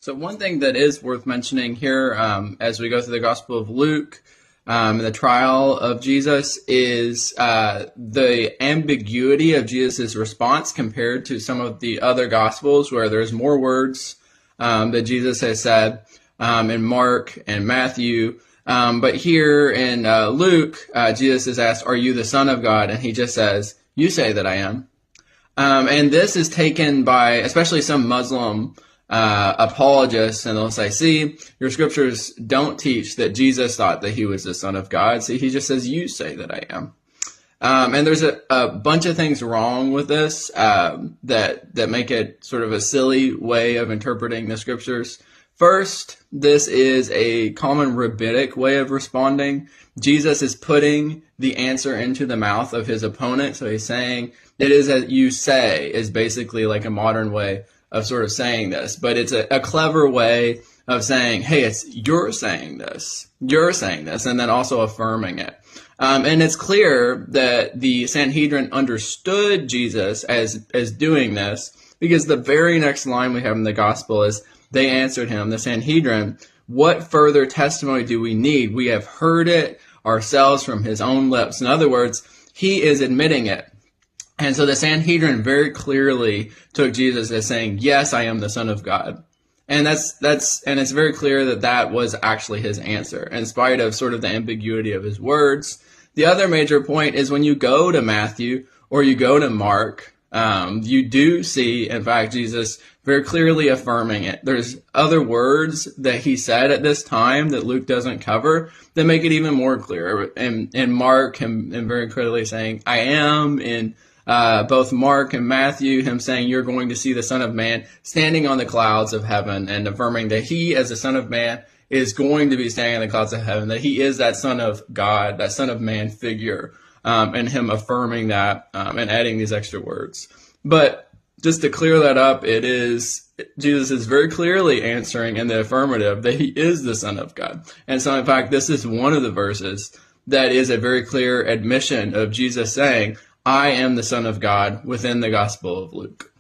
So one thing that is worth mentioning here as we go through the Gospel of Luke, the trial of Jesus, is the ambiguity of Jesus' response compared to some of the other Gospels where there's more words that Jesus has said in Mark and Matthew. But here in Luke, Jesus is asked, "Are you the Son of God?" And he just says, "You say that I am." And this is taken by especially some Muslim apologists, and they'll say, "See, your scriptures don't teach that Jesus thought that he was the Son of God. See, he just says, you say that I am." And there's a bunch of things wrong with this that make it sort of a silly way of interpreting the scriptures. First, this is a common rabbinic way of responding. Jesus is putting the answer into the mouth of his opponent. So he's saying, "It is as you say," is basically like a modern way of sort of saying this. But it's a clever way of saying, hey, you're saying this, and then also affirming it. And it's clear that the Sanhedrin understood Jesus as doing this, because the very next line we have in the gospel is, they answered him, the Sanhedrin, "What further testimony do we need? We have heard it ourselves from his own lips." In other words, he is admitting it. And so the Sanhedrin very clearly took Jesus as saying, "Yes, I am the Son of God." And and it's very clear that was actually his answer, in spite of sort of the ambiguity of his words. The other major point is when you go to Matthew or you go to Mark, you do see, in fact, Jesus very clearly affirming it. There's other words that he said at this time that Luke doesn't cover that make it even more clear. In Mark, him very clearly saying, "I am." In both Mark and Matthew, him saying, "You're going to see the Son of Man standing on the clouds of heaven," and affirming that he, as the Son of Man, is going to be standing on the clouds of heaven, that he is that Son of God, that Son of Man figure, and him affirming that and adding these extra words. But just to clear that up, Jesus is very clearly answering in the affirmative that he is the Son of God. And so, in fact, this is one of the verses that is a very clear admission of Jesus saying, "I am the Son of God," within the Gospel of Luke.